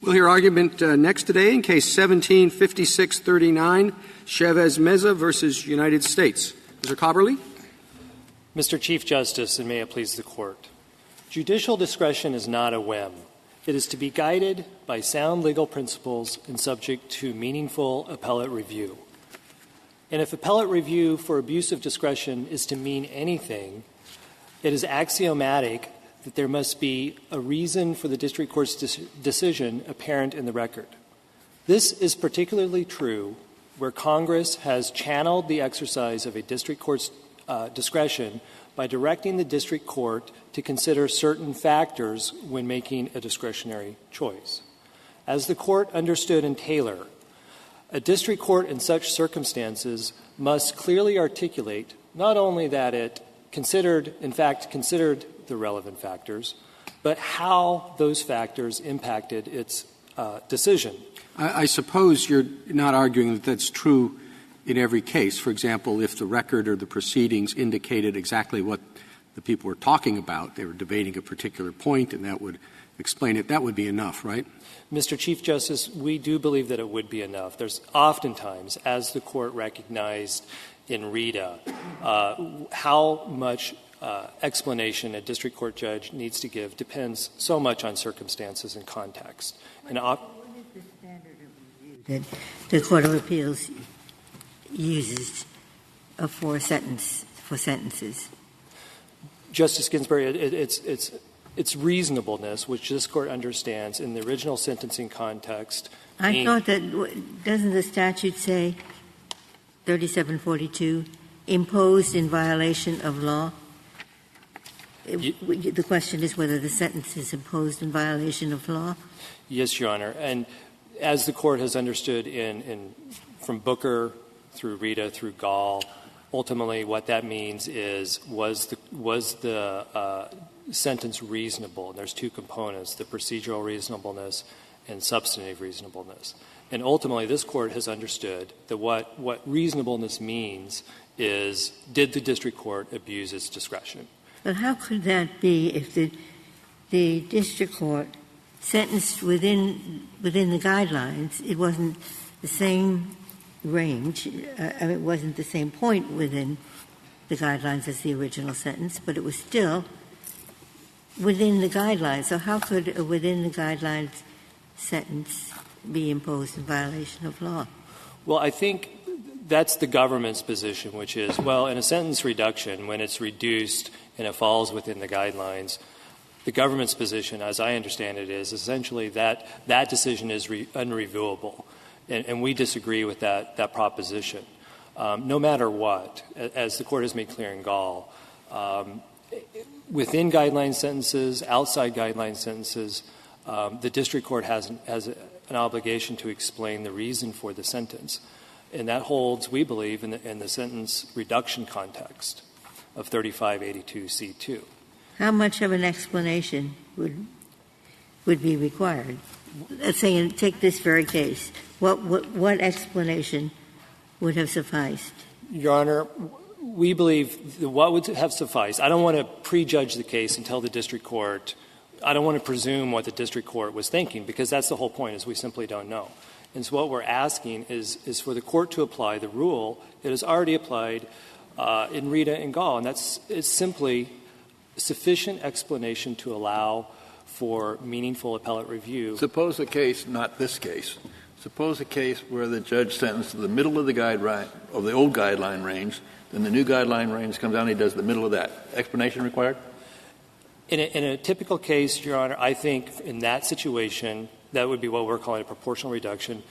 We'll hear argument next today in Case 17-5639, Chavez-Meza versus United States. Mr. Cobberly. Mr. Chief Justice, and may it please the Court, judicial discretion is not a whim. It is to be guided by sound legal principles and subject to meaningful appellate review. And if appellate review for abuse of discretion is to mean anything, it is axiomatic that there must be a reason for the district court's decision apparent in the record. This is particularly true where Congress has channeled the exercise of a district court's discretion by directing the district court to consider certain factors when making a discretionary choice. As the Court understood in Taylor, a district court in such circumstances must clearly articulate not only that it considered the relevant factors, but how those factors impacted its decision. I suppose you're not arguing that that's true in every case. For example, if the record or the proceedings indicated exactly what the people were talking about, they were debating a particular point, and that would explain it, that would be enough, right? Mr. Chief Justice, we do believe that it would be enough. There's oftentimes, as the Court recognized in Rita, how much explanation a district court judge needs to give depends so much on circumstances and context. And what is the standard of review that the Court of Appeals uses for sentences? Justice Ginsburg, it's reasonableness, which this Court understands in the original sentencing context. I thought that doesn't the statute say 3742 imposed in violation of law? The question is whether the sentence is imposed in violation of law. Yes, Your Honor. And as the Court has understood from Booker through Rita through Gall, ultimately what that means is was the sentence reasonable? And there's two components, the procedural reasonableness and substantive reasonableness. And ultimately this Court has understood that what reasonableness means is did the district court abuse its discretion? But how could that be if the district court sentenced within the guidelines? It wasn't the same range. It wasn't the same point within the guidelines as the original sentence, but it was still within the guidelines. So how could a within the guidelines sentence be imposed in violation of law? Well, I think that's the government's position, which is, well, in a sentence reduction, when it's reduced and it falls within the guidelines, the government's position, as I understand it, is essentially that decision is unreviewable. And we disagree with that proposition. No matter what, as the Court has made clear in Gall, within guideline sentences, outside guideline sentences, the district court has an obligation to explain the reason for the sentence. And that holds, we believe, in the sentence reduction context of 3582C2. How much of an explanation would be required? Let's say, take this very case. What explanation would have sufficed? Your Honor, we believe that what would have sufficed, I don't want to prejudge the case and tell the district court, I don't want to presume what the district court was thinking, because that's the whole point, is we simply don't know. And so what we're asking is for the Court to apply the rule that is already applied in Rita and Gall, and it's simply sufficient explanation to allow for meaningful appellate review. Suppose a case, not this case, suppose a case where the judge sentenced to the middle of the guideline, of the old guideline range, then the new guideline range comes down and he does the middle of that. Explanation required? In a typical case, Your Honor, I think in that situation, that would be what we're calling a proportional reduction.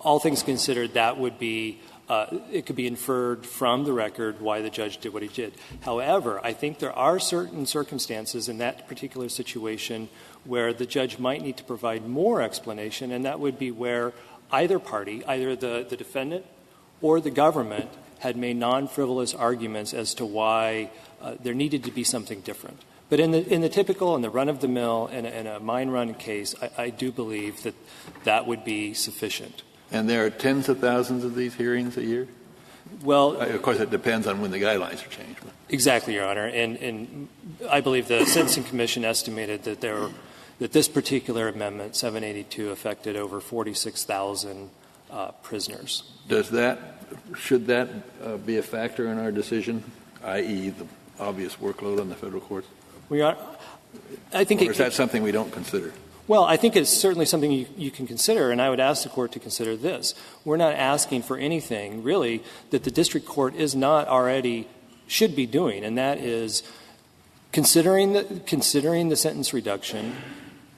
All things considered, that would be it could be inferred from the record why the judge did what he did. However, I think there are certain circumstances in that particular situation where the judge might need to provide more explanation, and that would be where either party, either the defendant or the government, had made non-frivolous arguments as to why there needed to be something different. But in the typical, in the run-of-the-mill, in a mine-run case, I do believe that that would be sufficient. And there are tens of thousands of these hearings a year? Well, of course, it depends on when the guidelines are changed. Exactly, Your Honor. And I believe the Sentencing Commission estimated that there that this particular amendment, 782, affected over 46,000 prisoners. Should that be a factor in our decision, i.e. the obvious workload on the federal courts? I think or is that something we don't consider? Well, I think it's certainly something you can consider, and I would ask the Court to consider this. We're not asking for anything, really, that the district court is not already should be doing, and that is considering the sentence reduction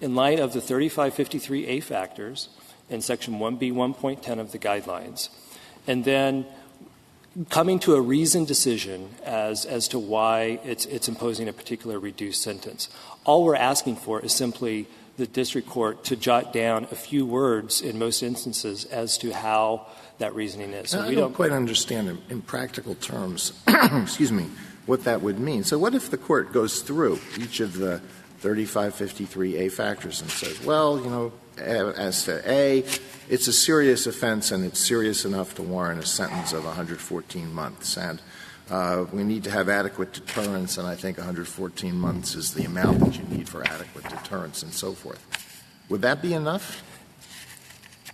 in light of the 3553A factors in Section 1B 1.10 of the guidelines, and then coming to a reasoned decision as to why it's imposing a particular reduced sentence. All we're asking for is simply the district court to jot down a few words in most instances as to how that reasoning is. So I don't quite understand in practical terms, excuse me, what that would mean. So what if the court goes through each of the 3553A factors and says, well, you know, as to A, it's a serious offense and it's serious enough to warrant a sentence of 114 months. And we need to have adequate deterrence, and I think 114 months is the amount that you need for adequate deterrence and so forth. Would that be enough?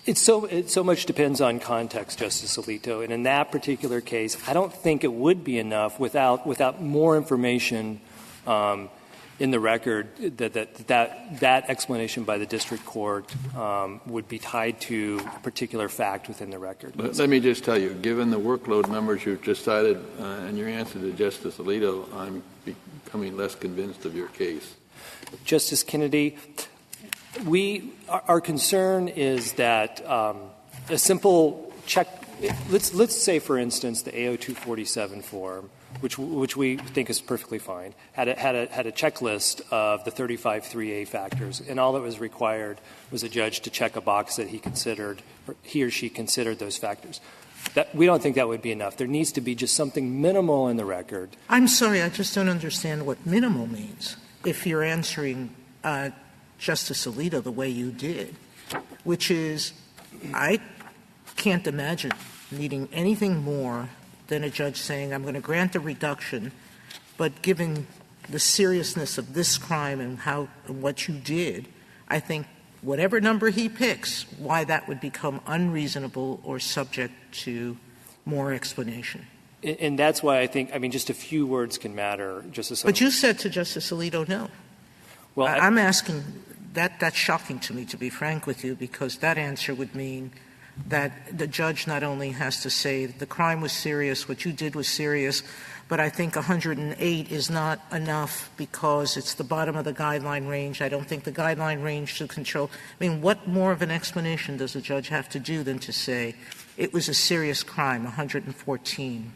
It so much depends on context, Justice Alito. And in that particular case, I don't think it would be enough without more information in the record that explanation by the district court would be tied to a particular fact within the record. Let me just tell you, given the workload numbers you've just cited and your answer to Justice Alito, I'm becoming less convinced of your case. Justice Kennedy, our concern is that a simple check. Let's say, for instance, the AO247 form, which we think is perfectly fine, had a checklist of the 3553A factors, and all that was required was a judge to check a box that he or she considered those factors. We don't think that would be enough. There needs to be just something minimal in the record. I'm sorry, I just don't understand what minimal means. If you're answering Justice Alito the way you did, which is, I can't imagine needing anything more than a judge saying, I'm going to grant a reduction, but given the seriousness of this crime and what you did, I think whatever number he picks, why that would become unreasonable or subject to more explanation. And that's why I think, just a few words can matter, Justice Alito. But you said to Justice Alito, no. Well, I'm asking, that's shocking to me, to be frank with you, because that answer would mean that the judge not only has to say the crime was serious, what you did was serious, but I think 108 is not enough because it's the bottom of the guideline range. I don't think the guideline range should control. What more of an explanation does a judge have to do than to say it was a serious crime, 114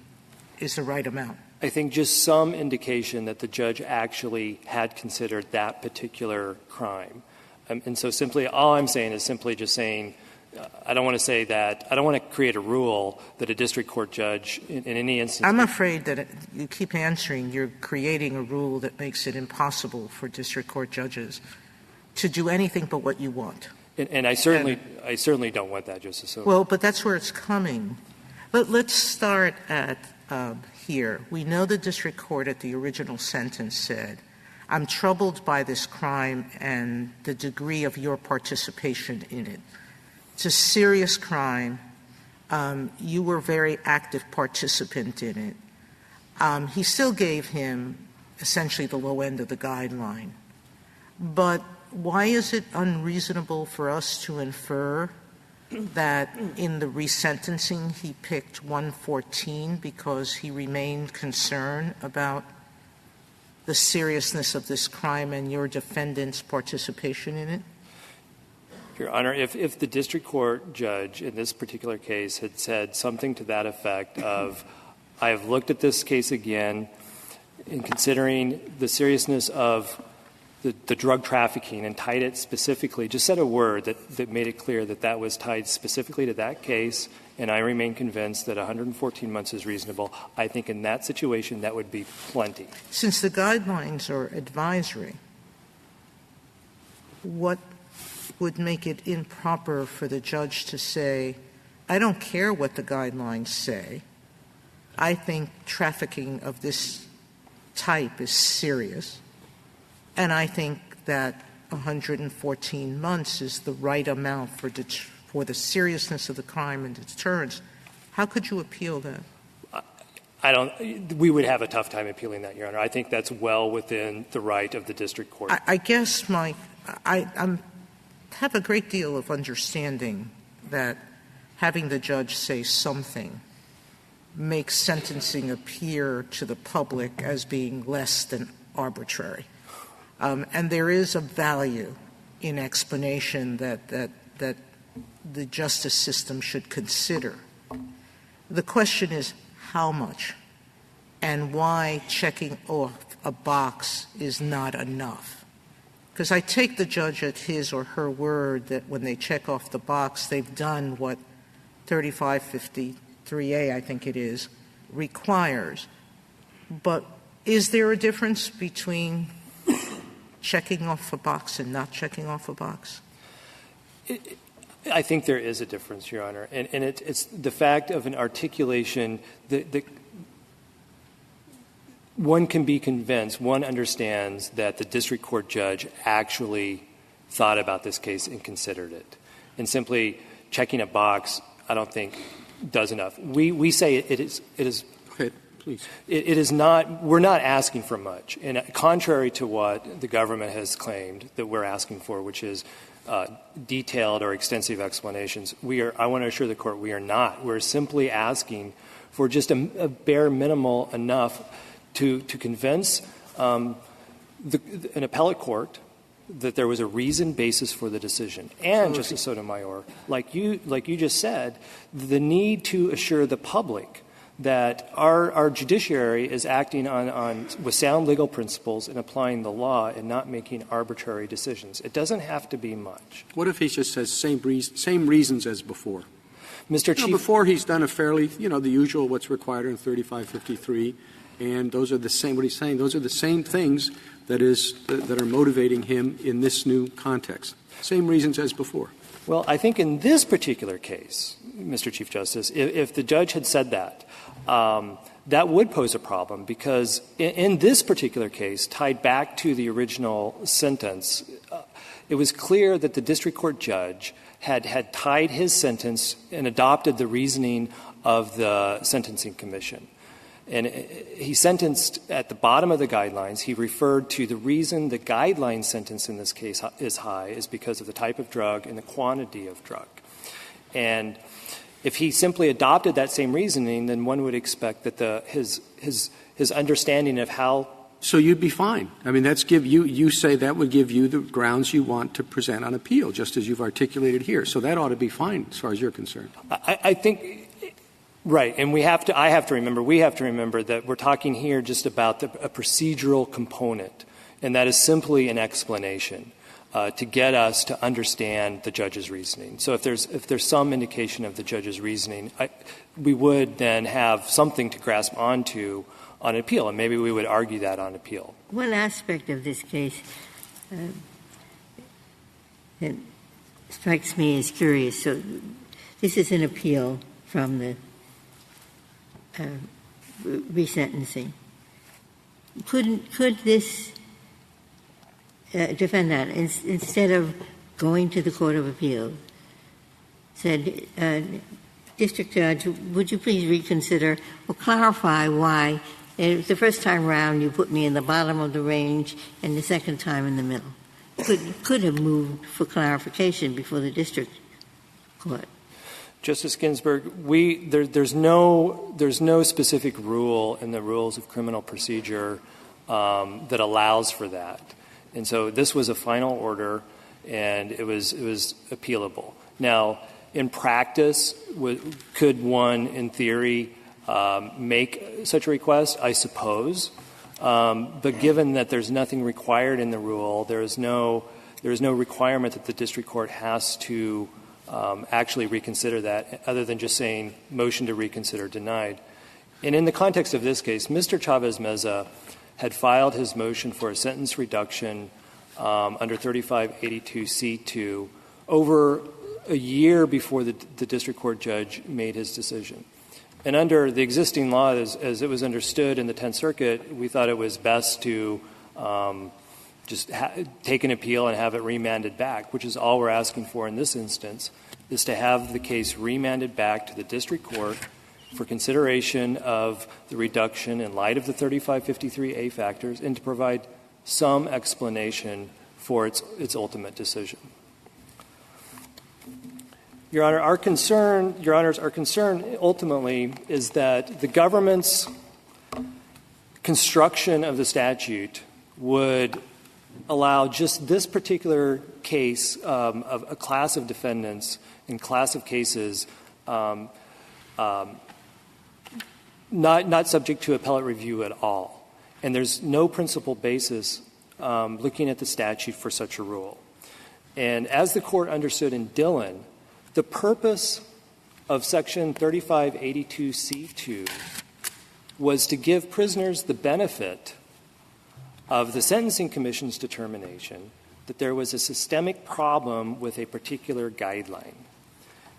is the right amount? I think just some indication that the judge actually had considered that particular crime. And so simply, all I'm saying is simply just saying, I don't want to say that. I don't want to create a rule that a district court judge in any instance. I'm afraid that you keep answering. You're creating a rule that makes it impossible for district court judges to do anything but what you want. And I certainly don't want that, Justice Sotomayor. Well, but that's where it's coming. But let's start at here. We know the district court at the original sentence said, I'm troubled by this crime and the degree of your participation in it. It's a serious crime. You were a very active participant in it. He still gave him essentially the low end of the guideline. But why is it unreasonable for us to infer that in the resentencing he picked 114 because he remained concerned about the seriousness of this crime and your defendant's participation in it? Your Honor, if the district court judge in this particular case had said something to that effect of, I have looked at this case again in considering the seriousness of the drug trafficking and tied it specifically, just said a word that made it clear that that was tied specifically to that case, and I remain convinced that 114 months is reasonable, I think in that situation that would be plenty. Since the guidelines are advisory, what would make it improper for the judge to say, I don't care what the guidelines say. I think trafficking of this type is serious, and I think that 114 months is the right amount for the seriousness of the crime and deterrence, how could you appeal that? We would have a tough time appealing that, Your Honor. I think that's well within the right of the district court. I guess I have a great deal of understanding that having the judge say something makes sentencing appear to the public as being less than arbitrary. And there is a value in explanation that the justice system should consider. The question is how much and why checking off a box is not enough. Because I take the judge at his or her word that when they check off the box, they've done what 3553A, I think it is, requires. But is there a difference between checking off a box and not checking off a box? I think there is a difference, Your Honor. And it's the fact of an articulation that one can be convinced, one understands that the district court judge actually thought about this case and considered it. And simply checking a box, I don't think, does enough. We say it is. Okay, please. It is not. We're not asking for much. And contrary to what the government has claimed that we're asking for, which is detailed or extensive explanations, I want to assure the court we are not. We're simply asking for just a bare minimal enough to convince an appellate court that there was a reasoned basis for the decision. And, Justice Sotomayor, like you just said, the need to assure the public that our judiciary is acting with sound legal principles and applying the law and not making arbitrary decisions. It doesn't have to be much. What if he just says same reasons as before? Mr. Chief. Before he's done a fairly, the usual what's required in 3553, and those are the same, what he's saying, those are the same things that are motivating him in this new context. Same reasons as before. Well, I think in this particular case, Mr. Chief Justice, if the judge had said that, that would pose a problem because in this particular case, tied back to the original sentence, it was clear that the district court judge had tied his sentence and adopted the reasoning of the Sentencing Commission. And he sentenced at the bottom of the guidelines. He referred to the reason the guideline sentence in this case is high is because of the type of drug and the quantity of drug. And if he simply adopted that same reasoning, then one would expect that his understanding of how. So you'd be fine. I mean, you say that would give you the grounds you want to present on appeal, just as you've articulated here. So that ought to be fine as far as you're concerned. I think. Right. And we have to remember that we're talking here just about a procedural component, and that is simply an explanation to get us to understand the judge's reasoning. So if there's some indication of the judge's reasoning, we would then have something to grasp onto on appeal, and maybe we would argue that on appeal. One aspect of this case that strikes me as curious. So this is an appeal from the resentencing. Could this defendant, instead of going to the Court of Appeals, said, District Judge, would you please reconsider or clarify why the first time round you put me in the bottom of the range and the second time in the middle? Could have moved for clarification before the district court. Justice Ginsburg, there's no specific rule in the rules of criminal procedure that allows for that. And so this was a final order, and it was appealable. Now, in practice, could one, in theory, make such a request? I suppose. But given that there's nothing required in the rule, there is no requirement that the district court has to actually reconsider that, other than just saying motion to reconsider denied. And in the context of this case, Mr. Chavez-Meza had filed his motion for a sentence reduction under 3582C2 over a year before the district court judge made his decision. And under the existing law, as it was understood in the Tenth Circuit, we thought it was best to just take an appeal and have it remanded back, which is all we're asking for in this instance, is to have the case remanded back to the district court for consideration of the reduction in light of the 3553A factors and to provide some explanation for its ultimate decision. Your Honor, our concern ultimately is that the government's construction of the statute would allow just this particular case of a class of defendants in class of cases not subject to appellate review at all. And there's no principal basis looking at the statute for such a rule. And as the Court understood in Dillon, the purpose of Section 3582C2 was to give prisoners the benefit of the Sentencing Commission's determination that there was a systemic problem with a particular guideline.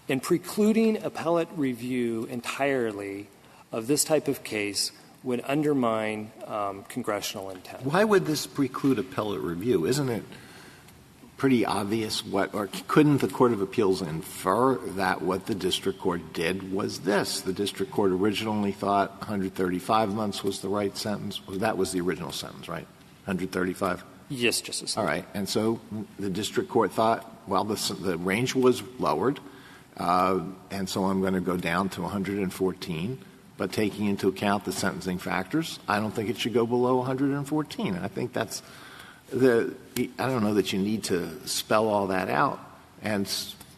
And precluding appellate review entirely of this type of case would undermine congressional intent. Why would this preclude appellate review? Isn't it pretty obvious or couldn't the Court of Appeals infer that what the district court did was this? The district court originally thought 135 months was the right sentence. That was the original sentence, right? 135? Yes, Justice. All right. And so the district court thought, well, the range was lowered, and so I'm going to go down to 114. But taking into account the sentencing factors, I don't think it should go below 114. And I think that's I don't know that you need to spell all that out. And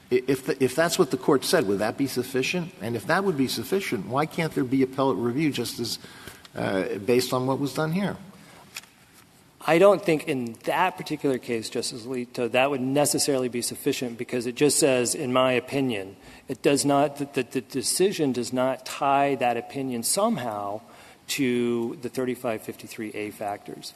if that's what the Court said, would that be sufficient? And if that would be sufficient, why can't there be appellate review just as based on what was done here? I don't think in that particular case, Justice Alito, that would necessarily be sufficient because it just says, in my opinion, it does not, the decision does not tie that opinion somehow to the 3553A factors.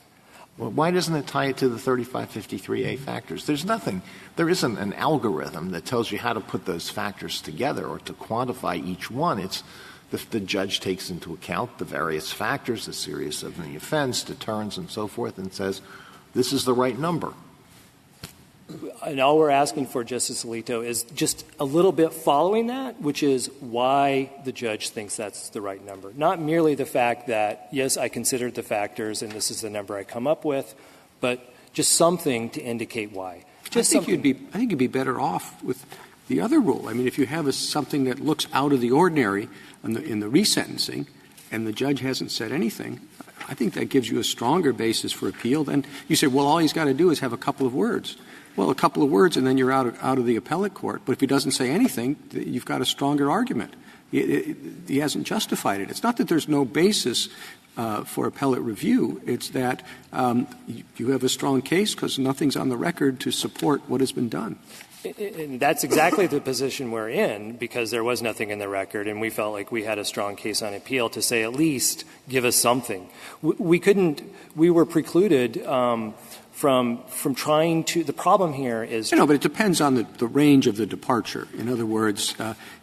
Well, why doesn't it tie it to the 3553A factors? There isn't an algorithm that tells you how to put those factors together or to quantify each one. It's the judge takes into account the various factors, the seriousness of the offense, deterrence, and so forth, and says, this is the right number. And all we're asking for, Justice Alito, is just a little bit following that, which is why the judge thinks that's the right number. Not merely the fact that, yes, I considered the factors and this is the number I come up with, but just something to indicate why. I think you'd be better off with the other rule. I mean, if you have something that looks out of the ordinary in the resentencing and the judge hasn't said anything, I think that gives you a stronger basis for appeal. Then you say, well, all he's got to do is have a couple of words. Well, a couple of words and then you're out of the appellate court. But if he doesn't say anything, you've got a stronger argument. He hasn't justified it. It's not that there's no basis for appellate review. It's that you have a strong case because nothing's on the record to support what has been done. And that's exactly the position we're in because there was nothing in the record and we felt like we had a strong case on appeal to say at least give us something. We were precluded from trying to – the problem here is – but it depends on the range of the departure. In other words,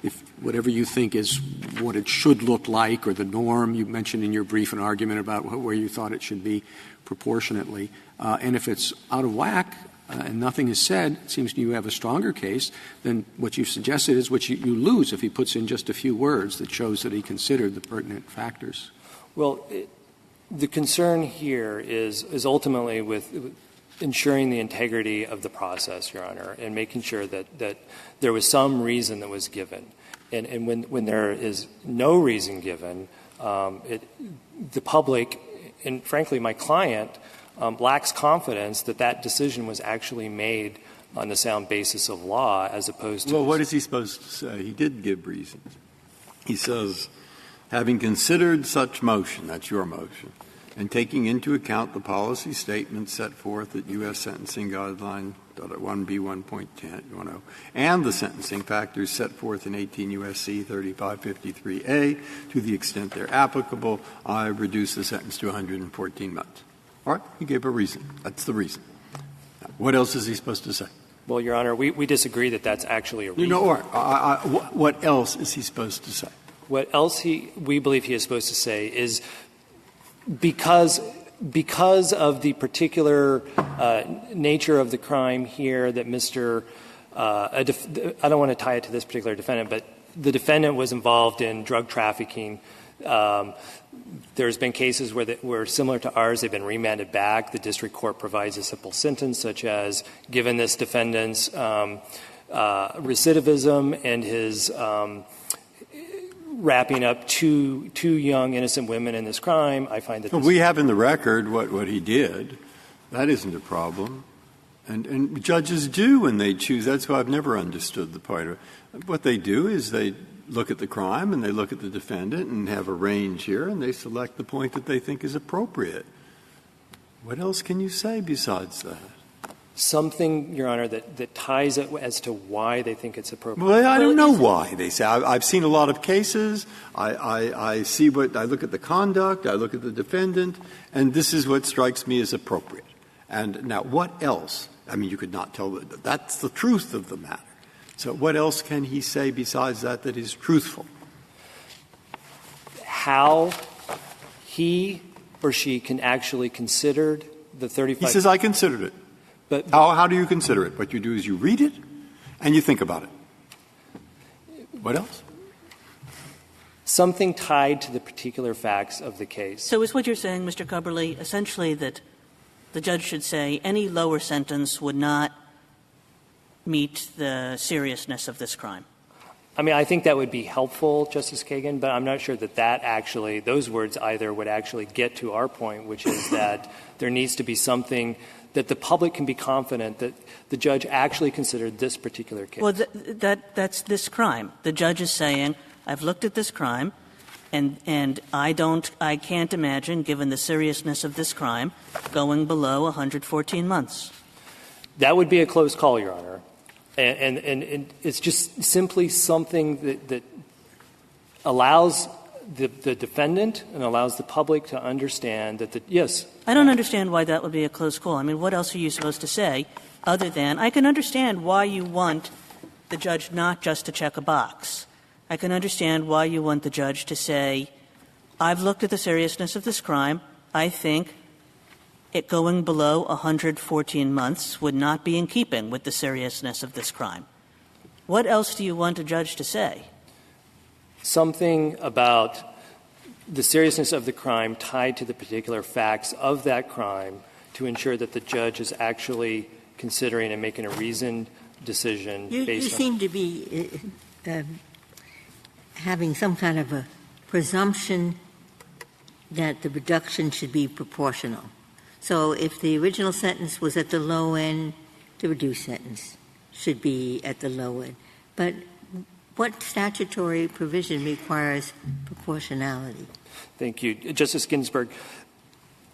if whatever you think is what it should look like or the norm, you mentioned in your brief an argument about where you thought it should be proportionately, and if it's out of whack and nothing is said, it seems to you have a stronger case, then what you've suggested is what you lose if he puts in just a few words that shows that he considered the pertinent factors. Well, the concern here is ultimately with ensuring the integrity of the process, Your Honor, and making sure that there was some reason that was given. And when there is no reason given, the public, and frankly my client, lacks confidence that that decision was actually made on the sound basis of law as opposed to — Well, what is he supposed to say? He did give reasons. He says, having considered such motion, that's your motion, and taking into account the policy statements set forth at U.S. Sentencing Guideline 1B1.10, and the sentencing factors set forth in 18 U.S.C. 3553A, to the extent they're applicable, I reduce the sentence to 114 months. All right? He gave a reason. That's the reason. Now, what else is he supposed to say? Well, Your Honor, we disagree that that's actually a reason. What else is he supposed to say? What else we believe he is supposed to say is because because of the particular nature of the crime here that I don't want to tie it to this particular defendant, but the defendant was involved in drug trafficking. There's been cases where similar to ours, they've been remanded back. The district court provides a simple sentence such as, given this defendant's recidivism and his wrapping up two young innocent women in this crime, I find that we have in the record what he did. That isn't a problem. And judges do when they choose. That's why I've never understood the part of it. What they do is they look at the crime and they look at the defendant and have a range here, and they select the point that they think is appropriate. What else can you say besides that? Something, Your Honor, that ties it as to why they think it's appropriate. Well, I don't know why they say. I've seen a lot of cases. I see I look at the conduct, I look at the defendant, and this is what strikes me as appropriate. And now, what else? I mean, you could not tell that's the truth of the matter. So what else can he say besides that is truthful? How he or she can actually consider the 35. He says, I considered it. But how do you consider it? What you do is you read it and you think about it. What else? Something tied to the particular facts of the case. So is what you're saying, Mr. Cubberley, essentially that the judge should say any lower sentence would not meet the seriousness of this crime? I mean, I think that would be helpful, Justice Kagan, but I'm not sure that actually, those words either would actually get to our point, which is that there needs to be something that the public can be confident that the judge actually considered this particular case. Well, that's this crime. The judge is saying, I've looked at this crime, and I can't imagine, given the seriousness of this crime, going below 114 months. That would be a close call, Your Honor. And it's just simply something that allows the defendant and allows the public to understand that, yes. I don't understand why that would be a close call. I mean, what else are you supposed to say other than, I can understand why you want the judge not just to check a box. I can understand why you want the judge to say, I've looked at the seriousness of this crime. I think it going below 114 months would not be in keeping with the seriousness of this crime. What else do you want a judge to say? Something about the seriousness of the crime tied to the particular facts of that crime to ensure that the judge is actually considering and making a reasoned decision based on. You seem to be having some kind of a presumption that the reduction should be proportional. So if the original sentence was at the low end, the reduced sentence should be at the low end. But what statutory provision requires proportionality? Thank you. Justice Ginsburg,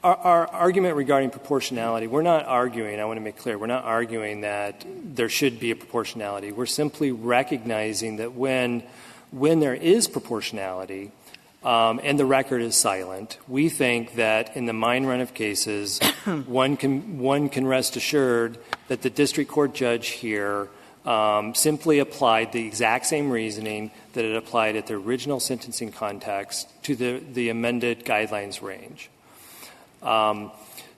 our argument regarding proportionality, we're not arguing, I want to make clear, we're not arguing that there should be a proportionality. We're simply recognizing that when there is proportionality, and the record is silent, we think that in the mine run of cases, one can rest assured that the district court judge here simply applied the exact same reasoning that it applied at the original sentencing context to the amended guidelines range.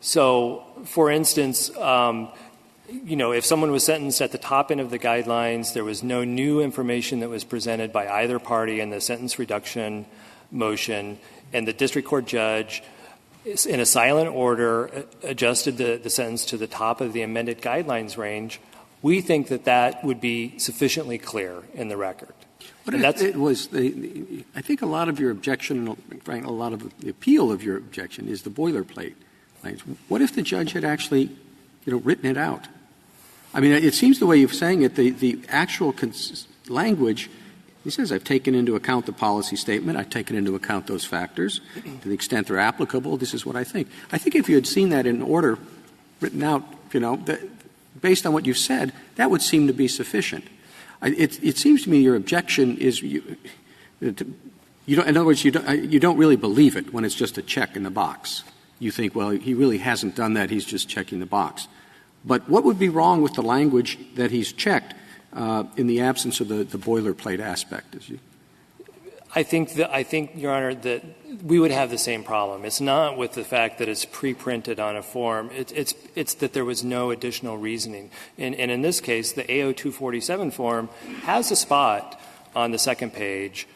So, for instance, if someone was sentenced at the top end of the guidelines, there was no new information that was presented by either party in the sentence reduction motion, and the district court judge, in a silent order, adjusted the sentence to the top of the amended guidelines range, we think that would be sufficiently clear in the record. But I think a lot of your objection, Frank, a lot of the appeal of your objection is the boilerplate. What if the judge had actually, written it out? I mean, it seems the way you're saying it, the actual language, he says, I've taken into account the policy statement, I've taken into account those factors. To the extent they're applicable, this is what I think. I think if you had seen that in order, written out, based on what you've said, that would seem to be sufficient. It seems to me your objection is in other words, you don't really believe it when it's just a check in the box. You think, well, he really hasn't done that, he's just checking the box. But what would be wrong with the language that he's checked in the absence of the boilerplate aspect? I think, Your Honor, that we would have the same problem. It's not with the fact that it's pre-printed on a form. It's that there was no additional reasoning. And in this case, the AO-247 form has a spot on the second page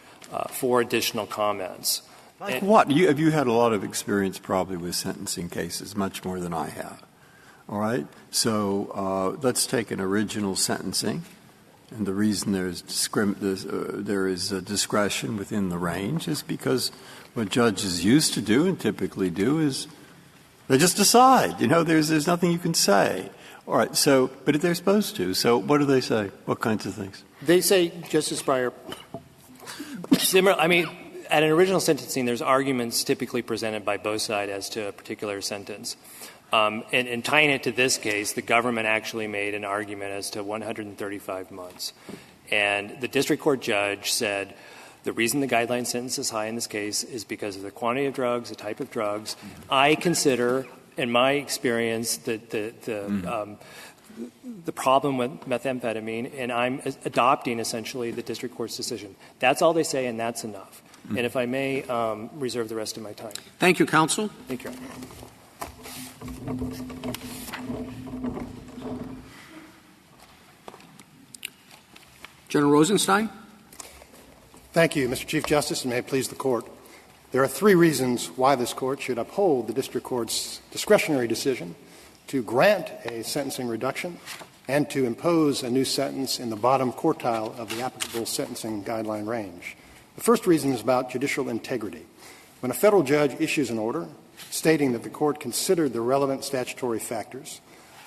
for additional comments. Like what? Have you had a lot of experience probably with sentencing cases, much more than I have. All right? So let's take an original sentencing. And the reason there is discretion within the range is because what judges used to do and typically do is they just decide. You know, there's nothing you can say. All right. So, but they're supposed to. So what do they say? What kinds of things? They say, Justice Breyer, similar. I mean, at an original sentencing, there's arguments typically presented by both sides as to a particular sentence. And tying it to this case, the government actually made an argument as to 135 months. And the district court judge said the reason the guideline sentence is high in this case is because of the quantity of drugs, the type of drugs. I consider, in my experience, that the problem with methamphetamine, and I'm adopting essentially the district court's decision. That's all they say, and that's enough. And if I may reserve the rest of my time. Thank you, counsel. Thank you, Your Honor. General Rosenstein. Thank you, Mr. Chief Justice, and may it please the Court. There are three reasons why this Court should uphold the district court's discretionary decision to grant a sentencing reduction and to impose a new sentence in the bottom quartile of the applicable sentencing guideline range. The first reason is about judicial integrity. When a federal judge issues an order stating that the court considered the relevant statutory factors,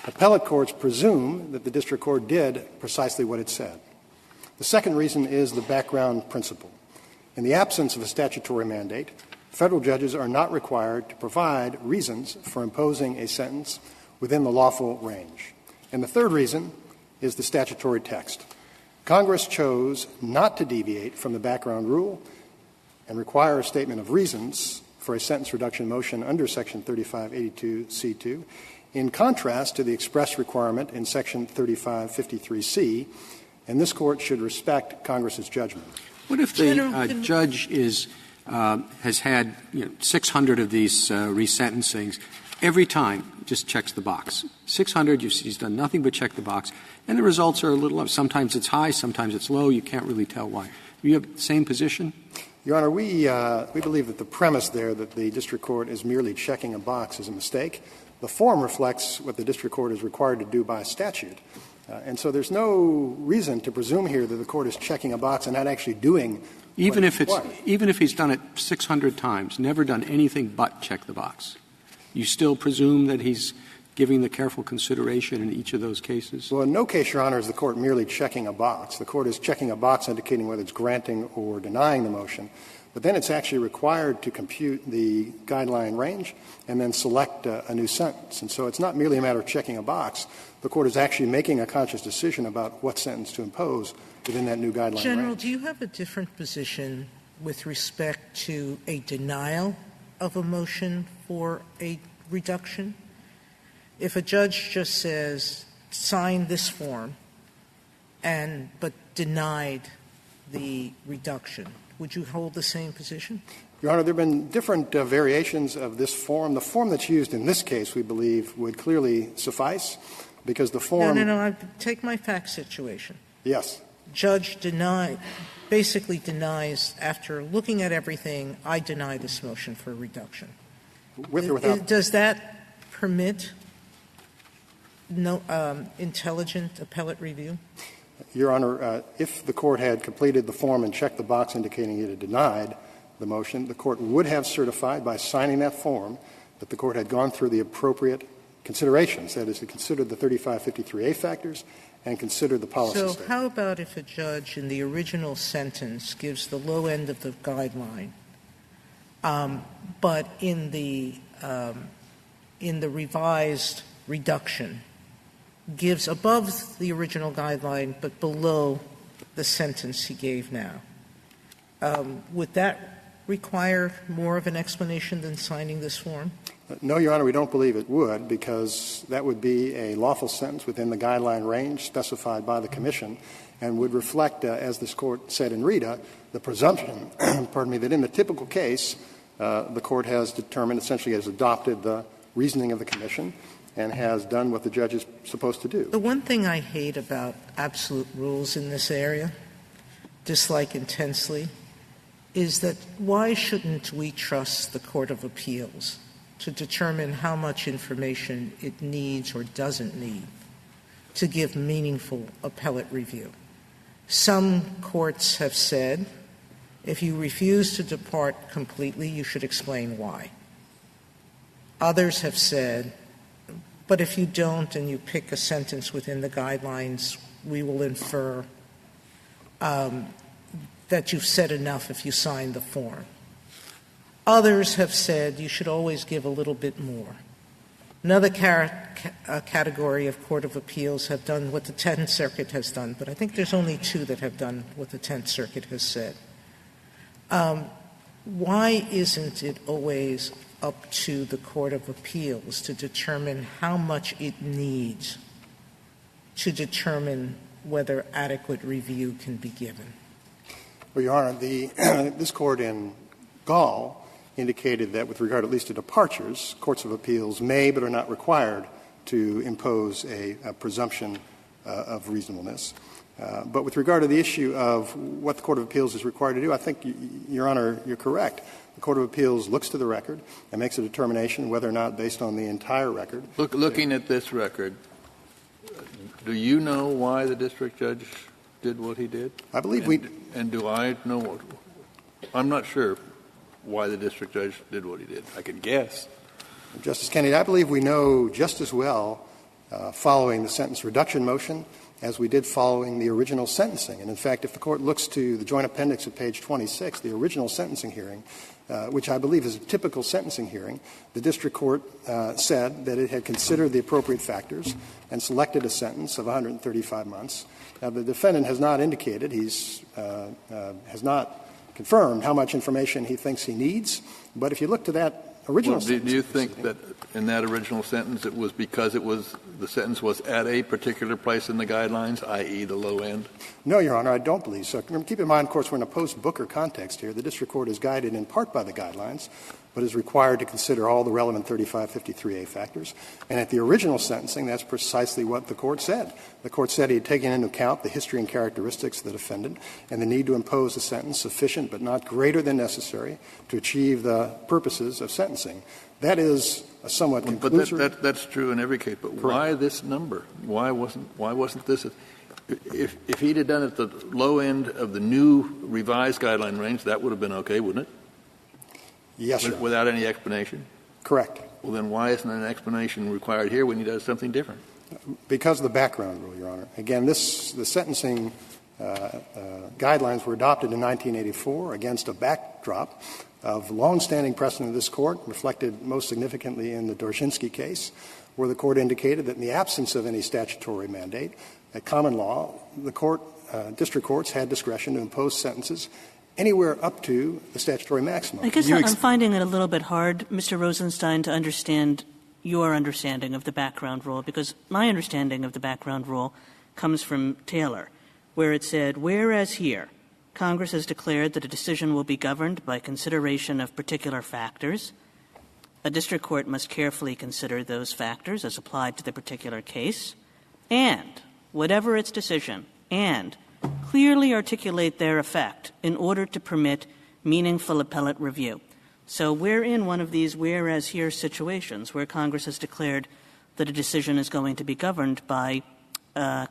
appellate courts presume that the district court did precisely what it said. The second reason is the background principle. In the absence of a statutory mandate, federal judges are not required to provide reasons for imposing a sentence within the lawful range. And the third reason is the statutory text. Congress chose not to deviate from the background rule and require a statement of reasons for a sentence reduction motion under Section 3582C2, in contrast to the express requirement in Section 3553C, and this Court should respect Congress's judgment. What if the judge has had 600 of these resentencings? Every time just checks the box. 600, he's done nothing but check the box, and the results are a little up. Sometimes it's high, sometimes it's low. You can't really tell why. Do you have the same position? Your Honor, we believe that the premise there that the district court is merely checking a box is a mistake. The form reflects what the district court is required to do by statute. And so there's no reason to presume here that the court is checking a box and not actually doing even if he's done it 600 times, never done anything but check the box. You still presume that he's giving the careful consideration in each of those cases? Well, in no case, Your Honor, is the court merely checking a box. The court is checking a box indicating whether it's granting or denying the motion. But then it's actually required to compute the guideline range and then select a new sentence. And so it's not merely a matter of checking a box. The court is actually making a conscious decision about what sentence to impose within that new guideline General, range. do you have a different position with respect to a denial of a motion for a reduction? If a judge just says, sign this form, but denied the reduction, would you hold the same position? Your Honor, there have been different variations of this form. The form that's used in this case, we believe, would clearly suffice because the form— No. Take my fact situation. Yes. Judge basically denies, after looking at everything, I deny this motion for reduction. With or without— Does that permit intelligent appellate review? Your Honor, if the court had completed the form and checked the box indicating it had denied the motion, the court would have certified by signing that form that the court had gone through the appropriate considerations, that is, to consider the 3553A factors and consider the policy statement. So how about if a judge in the original sentence gives the low end of the guideline, but in the revised reduction gives above the original guideline but below the sentence he gave now? Would that require more of an explanation than signing this form? No, Your Honor, we don't believe it would, because that would be a lawful sentence within the guideline range specified by the Commission and would reflect, as this Court said in Rita, the presumption, pardon me, that in the typical case, the Court has determined, essentially has adopted the reasoning of the Commission and has done what the judge is supposed to do. The one thing I hate about absolute rules in this area, dislike intensely, is that why shouldn't we trust the Court of Appeals to determine how much information it needs or doesn't need to give meaningful appellate review? Some courts have said, if you refuse to depart completely, you should explain why. Others have said, but if you don't and you pick a sentence within the guidelines, we will infer that you've said enough if you sign the form. Others have said you should always give a little bit more. Another category of Court of Appeals have done what the Tenth Circuit has done, but I think there's only two that have done what the Tenth Circuit has said. Why isn't it always up to the Court of Appeals to determine how much it needs to determine whether adequate review can be given? Well, Your Honor, this Court in Gall indicated that with regard at least to departures, courts of appeals may but are not required to impose a presumption of reasonableness. But with regard to the issue of what the Court of Appeals is required to do, I think, Your Honor, you're correct. The Court of Appeals looks to the record and makes a determination whether or not, based on the entire record. Looking at this record, do you know why the district judge did what he did? I believe And do I know? I'm not sure why the district judge did what he did. I could guess. Justice Kennedy, I believe we know just as well following the sentence reduction motion as we did following the original sentencing. And, in fact, if the Court looks to the joint appendix at page 26, the original sentencing hearing, which I believe is a typical sentencing hearing, the district court said that it had considered the appropriate factors and selected a sentence of 135 months. Now, the defendant has not indicated, has not confirmed how much information he thinks he needs, but if you look to that original sentence. Do you think that in that original sentence it was because the sentence was at a particular place in the guidelines, i.e. the low end? No, Your Honor, I don't believe so. Keep in mind, of course, we're in a post-Booker context here. The district court is guided in part by the guidelines, but is required to consider all the relevant 3553A factors. And at the original sentencing, that's precisely what the Court said. The Court said he had taken into account the history and characteristics of the defendant and the need to impose a sentence sufficient but not greater than necessary to achieve the purposes of sentencing. That is a somewhat conclusory. But that's true in every case. But correct. Why this number? Why wasn't this? If he'd have done it at the low end of the new revised guideline range, that would have been okay, wouldn't it? Yes, Your Honor. Without any explanation? Correct. Well, then why isn't an explanation required here when he does something different? Because of the background rule, Your Honor. Again, the sentencing guidelines were adopted in 1984 against a backdrop of longstanding precedent of this Court, reflected most significantly in the Dorshinsky case, where the Court indicated that in the absence of any statutory mandate, at common law, the district courts had discretion to impose sentences anywhere up to the statutory maximum. I guess I'm finding it a little bit hard, Mr. Rosenstein, to understand your understanding of the background rule, because my understanding of the background rule comes from Taylor, where it said, whereas here, Congress has declared that a decision will be governed by consideration of particular factors, a district court must carefully consider those factors as applied to the particular case, and, whatever its decision, and clearly articulate their effect in order to permit meaningful appellate review. So we're in one of these whereas here situations where Congress has declared that a decision is going to be governed by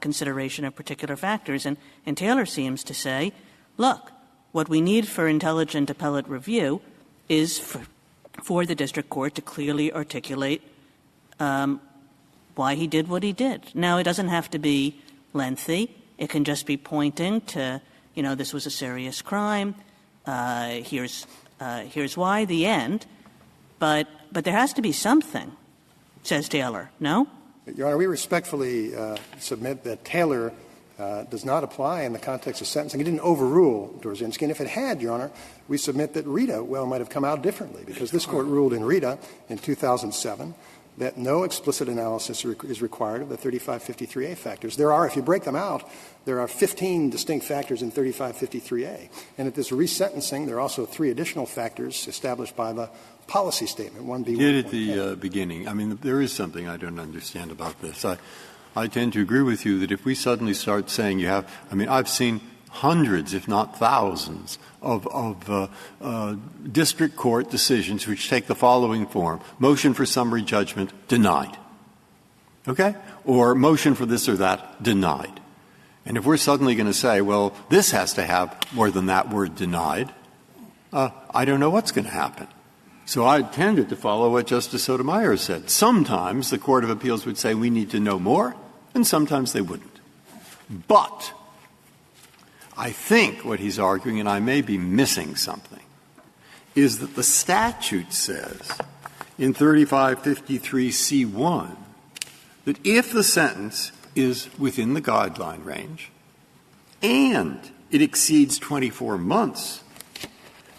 consideration of particular factors. And Taylor seems to say, look, what we need for intelligent appellate review is for the district court to clearly articulate why he did what he did. Now, it doesn't have to be lengthy. It can just be pointing to, this was a serious crime. Here's why, the end. But there has to be something, says Taylor. No? Your Honor, we respectfully submit that Taylor does not apply in the context of sentencing. It didn't overrule Dorzinski. And if it had, Your Honor, we submit that Rita might have come out differently, because this Court ruled in Rita in 2007 that no explicit analysis is required of the 3553A factors. There are, if you break them out, there are 15 distinct factors in 3553A. And at this resentencing, there are also 3 additional factors established by the policy statement, 1B1.10. You did at the beginning. I mean, there is something I don't understand about this. I tend to agree with you that if we suddenly start saying I've seen hundreds, if not thousands, of district court decisions which take the following form: motion for summary judgment, denied. Okay? Or motion for this or that, denied. And if we're suddenly going to say, well, this has to have more than that word denied, I don't know what's going to happen. So I tended to follow what Justice Sotomayor said. Sometimes the Court of Appeals would say we need to know more, and sometimes they wouldn't. But I think what he's arguing, and I may be missing something, is that the statute says in 3553C1 that if the sentence is within the guideline range and it exceeds 24 months,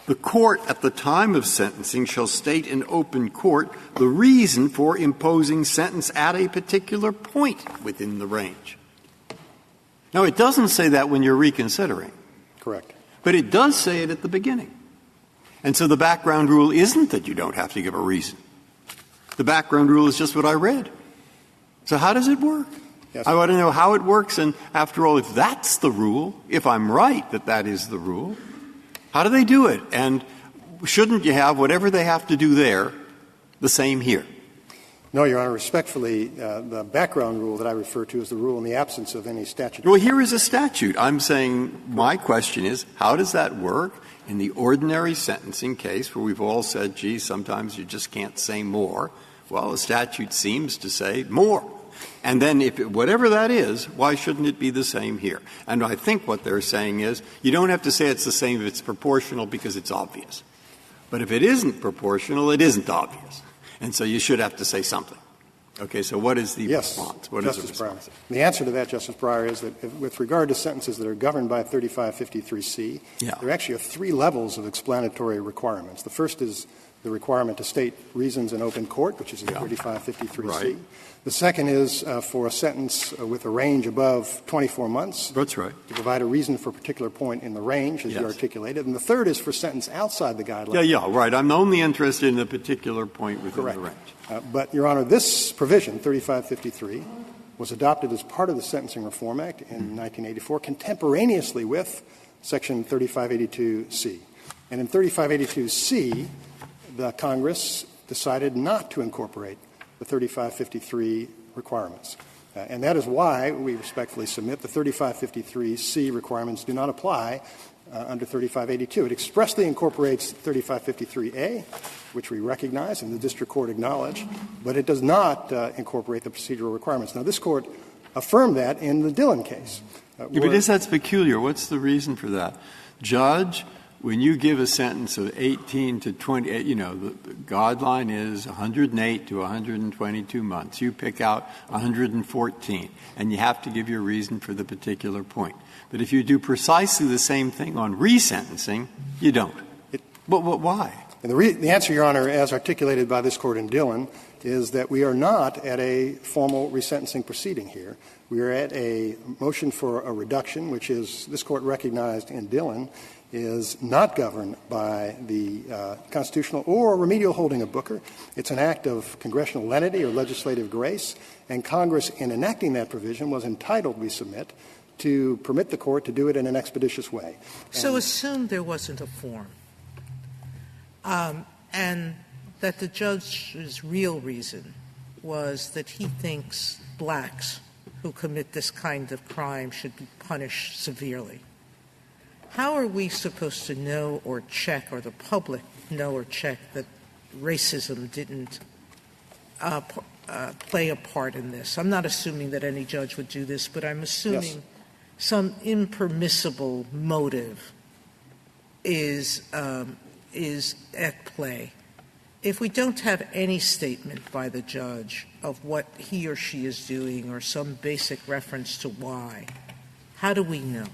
the court at the time of sentencing shall state in open court the reason for imposing sentence at a particular point within the range. Now, it doesn't say that when you're reconsidering. Correct. But it does say it at the beginning. And so the background rule isn't that you don't have to give a reason. The background rule is just what I read. So how does it work? Yes. I want to know how it works, and after all, if that's the rule, if I'm right that that is the rule, how do they do it? And shouldn't you have whatever they have to do there the same here? No, Your Honor. Respectfully, the background rule that I refer to is the rule in the absence of any statute. Well, here is a statute. I'm saying my question is, how does that work in the ordinary sentencing case where we've all said, gee, sometimes you just can't say more? Well, the statute seems to say more. And then whatever that is, why shouldn't it be the same here? And I think what they're saying is you don't have to say it's the same if it's proportional because it's obvious. But if it isn't proportional, it isn't obvious. And so you should have to say something. Okay, so what is the response? What Justice is the response? Breyer. The answer to that, Justice Breyer, is that with regard to sentences that are governed by 3553C, there actually are 3 levels of explanatory requirements. The first is the requirement to state reasons in open court, which is in 3553C. Right. The second is for a sentence with a range above 24 months. That's right. To provide a reason for a particular point in the range, as you articulated. And the third is for sentence outside the guidelines. Yeah, right. I'm only interested in a particular point within the range. But, Your Honor, this provision, 3553, was adopted as part of the Sentencing Reform Act in 1984, contemporaneously with Section 3582C. And in 3582C, the Congress decided not to incorporate the 3553 requirements. And that is why we respectfully submit the 3553C requirements do not apply under 3582. It expressly incorporates 3553A, which we recognize and the district court acknowledged, but it does not incorporate the procedural requirements. Now, this Court affirmed that in the Dillon case. But that's peculiar. What's the reason for that? Judge, when you give a sentence of 18 to 20, the guideline is 108 to 122 months. You pick out 114, and you have to give your reason for the particular point. But if you do precisely the same thing on resentencing, you don't. But why? And the answer, Your Honor, as articulated by this Court in Dillon, is that we are not at a formal resentencing proceeding here. We are at a motion for a reduction, which is, this Court recognized in Dillon, is not governed by the constitutional or remedial holding of Booker. It's an act of congressional lenity or legislative grace, and Congress, in enacting that provision, was entitled, we submit, to permit the Court to do it in an expeditious way. So assume there wasn't a form, and that the judge's real reason was that he thinks blacks who commit this kind of crime should be punished severely. How are we supposed to know or check, or the public know or check, that racism didn't play a part in this? I'm not assuming that any judge would do this, but I'm assuming some impermissible motive is at play. If we don't have any statement by the judge of what he or she is doing or some basic reference to why, How do we know?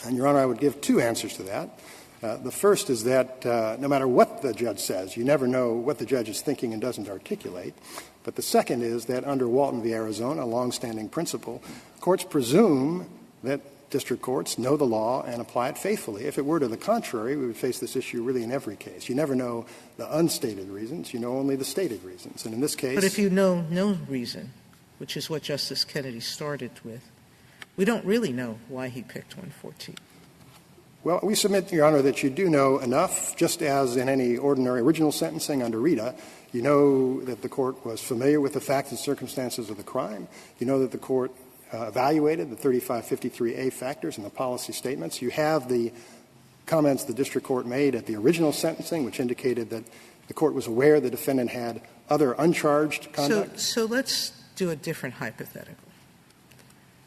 And, Your Honor, I would give two answers to that. The first is that no matter what the judge says, you never know what the judge is thinking and doesn't articulate. But the second is that under Walton v. Arizona, a longstanding principle, courts presume that district courts know the law and apply it faithfully. If it were to the contrary, we would face this issue really in every case. You never know the unstated reasons. You know only the stated reasons. And in this case — But if you know no reason, which is what Justice Kennedy started with, we don't really know why he picked 114. Well, we submit, Your Honor, that you do know enough, just as in any ordinary original sentencing under Rita. You know that the court was familiar with the facts and circumstances of the crime. You know that the court evaluated the 3553A factors and the policy statements. You have the comments the district court made at the original sentencing, which indicated that the court was aware the defendant had other uncharged conduct. So let's do a different hypothetical.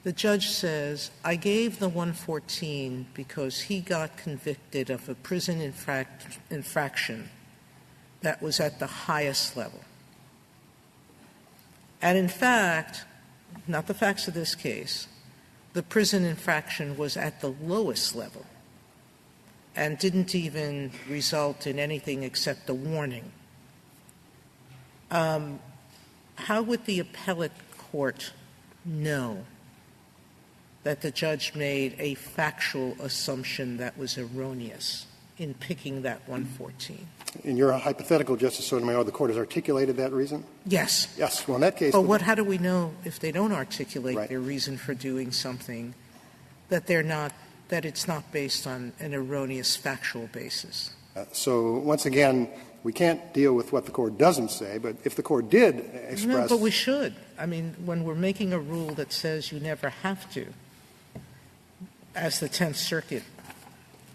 The judge says, I gave the 114 because he got convicted of a prison infraction that was at the highest level. And in fact, not the facts of this case, the prison infraction was at the lowest level and didn't even result in anything except a warning. How would the appellate court know that the judge made a factual assumption that was erroneous in picking that 114? In your hypothetical, Justice Sotomayor, the court has articulated that reason? Yes. Yes. Well, in that case — But how do we know if they don't articulate Right. their reason for doing something that that it's not based on an erroneous factual basis? So once again, we can't deal with what the court doesn't say, but if the court did express — No, but we should. I mean, when we're making a rule that says you never have to, as the Tenth Circuit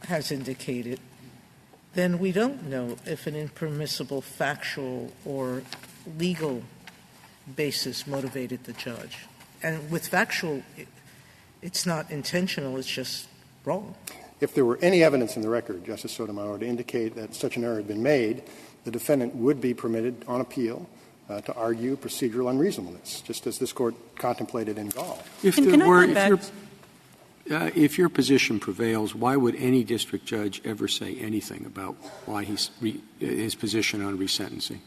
has indicated, then we don't know if an impermissible factual or legal basis motivated the judge. And with factual, it's not intentional, it's just wrong. If there were any evidence in the record, Justice Sotomayor, to indicate that such an error had been made, the defendant would be permitted on appeal to argue procedural unreasonableness, just as this Court contemplated in Gall. If your position prevails, why would any district judge ever say anything about why his position on resentencing?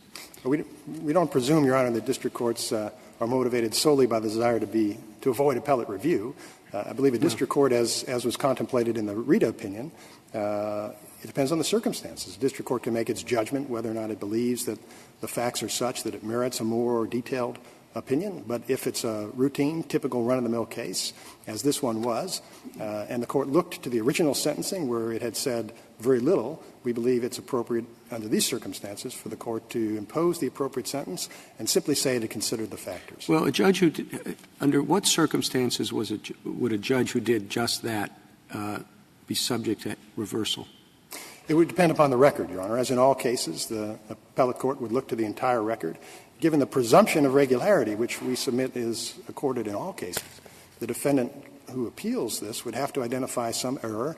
We don't presume, Your Honor, that district courts are motivated solely by the desire to avoid appellate review. I believe a district court, as was contemplated in the Rita opinion, it depends on the circumstances. A district court can make its judgment whether or not it believes that the facts are such that it merits a more detailed opinion. But if it's a routine, typical run-of-the-mill case, as this one was, and the court looked to the original sentencing where it had said very little, we believe it's appropriate under these circumstances for the court to impose the appropriate sentence and simply say to consider the factors. Well, a judge who under what circumstances would a judge who did just that be subject to reversal? It would depend upon the record, Your Honor. As in all cases, the appellate court would look to the entire record. Given the presumption of regularity, which we submit is accorded in all cases, the defendant who appeals this would have to identify some error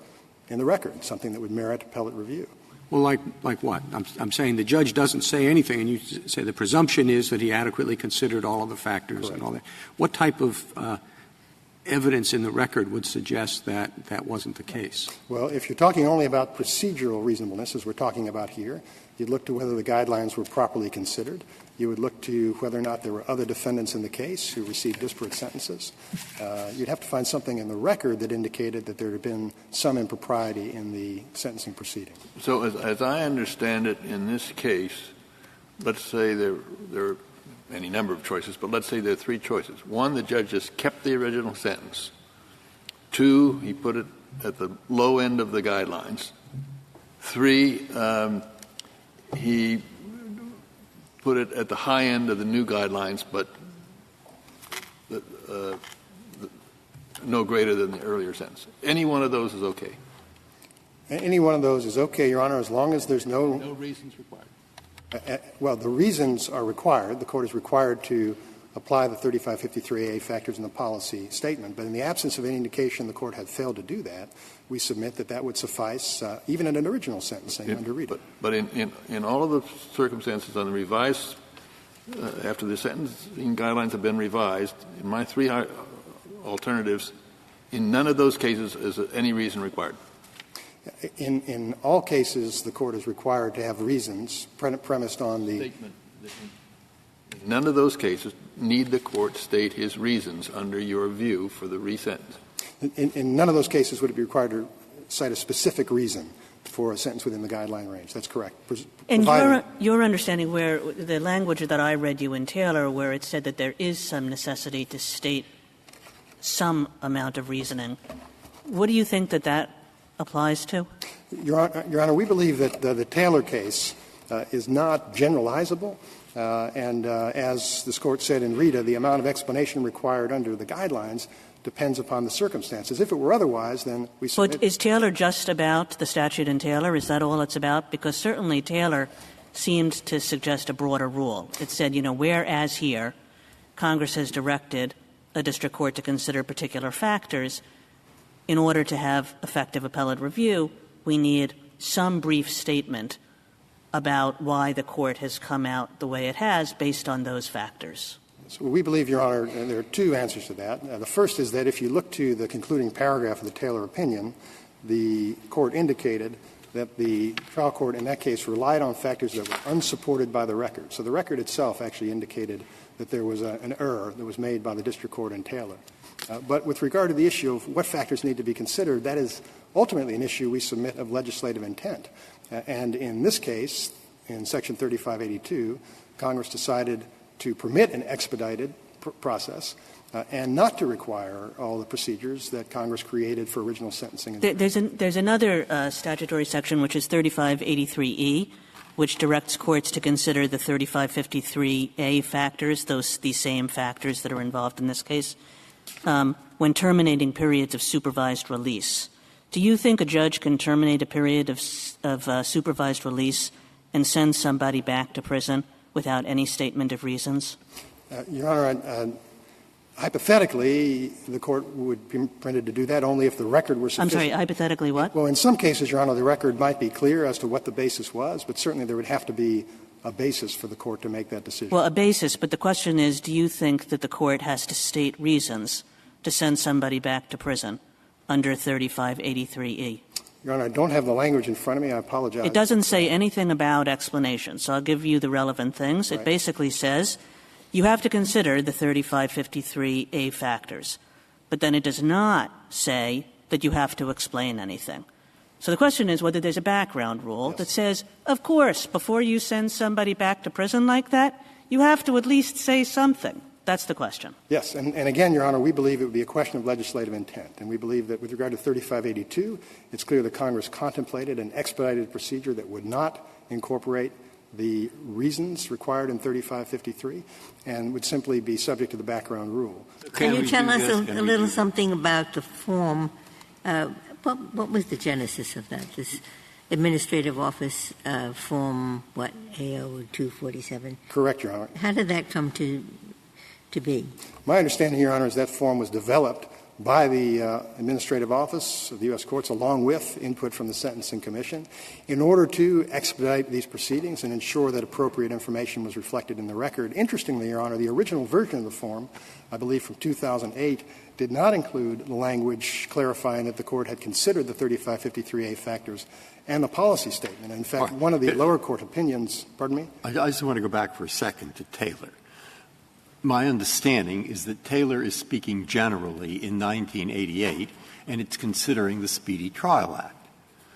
in the record, something that would merit appellate review. Well, like what? I'm saying the judge doesn't say anything, and you say the presumption is that he adequately considered all of the factors and all that. What type of evidence in the record would suggest that that wasn't the case? Well, if you're talking only about procedural reasonableness, as we're talking about here, you'd look to whether the guidelines were properly considered. You would look to whether or not there were other defendants in the case who received disparate sentences. You'd have to find something in the record that indicated that there had been some impropriety in the sentencing proceeding. So as I understand it in this case, let's say there are any number of choices, but let's say there are three choices. One, the judge just kept the original sentence. Two, he put it at the low end of the guidelines. Three, he put it at the high end of the new guidelines, but no greater than the earlier sentence. Any one of those is okay? Any one of those is okay, Your Honor, as long as there's no reasons required. Well, the reasons are required. The Court is required to apply the 3553A factors in the policy statement. But in the absence of any indication the Court had failed to do that, we submit that that would suffice even in an original sentencing under Rita. But in all of the circumstances on the revised, after the sentencing guidelines have been revised, in my three alternatives, In none of those cases is any reason required. In all cases, the court is required to have reasons premised on the statement. None of those cases need the court state his reasons under your view for the resentence. In none of those cases would it be required to cite a specific reason for a sentence within the guideline range. That's correct. And your understanding where the language that I read you in Taylor, where it said that there is some necessity to state some amount of reasoning, what do you think that applies to? Your Honor, we believe that the Taylor case is not generalizable. And as this Court said in Rita, the amount of explanation required under the guidelines depends upon the circumstances. If it were otherwise, then we submit. But is Taylor just about the statute in Taylor? Is that all it's about? Because certainly Taylor seemed to suggest a broader rule. It said, whereas here Congress has directed a district court to consider particular factors, in order to have effective appellate review, we need some brief statement about why the court has come out the way it has based on those factors. So we believe, Your Honor, there are two answers to that. The first is that if you look to the concluding paragraph of the Taylor opinion, the court indicated that the trial court in that case relied on factors that were unsupported by the record. So the record itself actually indicated that there was an error that was made by the district court in Taylor. But with regard to the issue of what factors need to be considered, that is ultimately an issue we submit of legislative intent. And in this case, in Section 3582, Congress decided to permit an expedited process and not to require all the procedures that Congress created for original sentencing. There's another statutory section, which is 3583E, which directs courts to consider the 3553A factors, these same factors that are involved in this case, when terminating periods of supervised release. Do you think a judge can terminate a period of supervised release and send somebody back to prison without any statement of reasons? Your Honor, hypothetically, the court would be permitted to do that only if the record were sufficient. I'm sorry, hypothetically what? Well, in some cases, Your Honor, the record might be clear as to what the basis was, but certainly there would have to be a basis for the court to make that decision. Well, a basis, but the question is, do you think that the court has to state reasons to send somebody back to prison under 3583E? Your Honor, I don't have the language in front of me. I apologize. It doesn't say anything about explanation, so I'll give you the relevant things. Right. It basically says you have to consider the 3553A factors, but then it does not say that you have to explain anything. So the question is whether there's a background rule that says, of course, before you send somebody back to prison like that, you have to at least say something. That's the question. Yes. And again, Your Honor, we believe it would be a question of legislative intent. And we believe that with regard to 3582, it's clear that Congress contemplated an expedited procedure that would not incorporate the reasons required in 3553 and would simply be subject to the background rule. Can you tell us a little something about the form? What was the genesis of that, this administrative office form, AO 247? Correct, Your Honor. How did that come to be? My understanding, Your Honor, is that form was developed by the Administrative Office of the U.S. Courts along with input from the Sentencing Commission in order to expedite these proceedings and ensure that appropriate information was reflected in the record. Interestingly, Your Honor, the original version of the form, I believe from 2008, did not include the language clarifying that the Court had considered the 3553A factors and the policy statement. In fact, one of the lower court opinions — pardon me? I just want to go back for a second to Taylor. My understanding is that Taylor is speaking generally in 1988, and it's considering the Speedy Trial Act.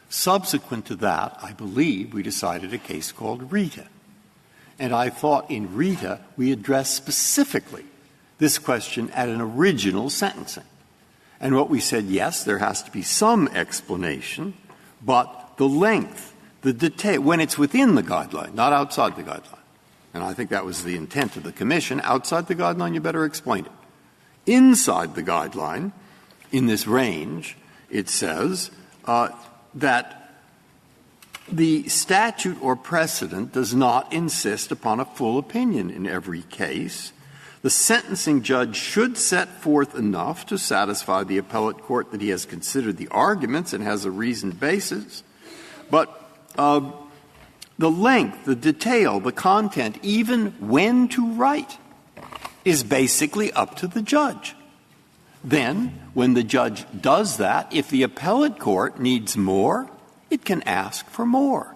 Subsequent to that, I believe we decided a case called Rita. And I thought in Rita we addressed specifically this question at an original sentencing. And what we said, yes, there has to be some explanation, but the length, the detail, when it's within the guideline, not outside the guideline. And I think that was the intent of the Commission. Outside the guideline, you better explain it. Inside the guideline, in this range, it says that the statute or precedent does not insist upon a full opinion in every case. The sentencing judge should set forth enough to satisfy the appellate court that he has considered the arguments and has a reasoned basis. But the length, the detail, the content, even when to write, is basically up to the judge. then when the judge does that, if the appellate court needs more, it can ask for more.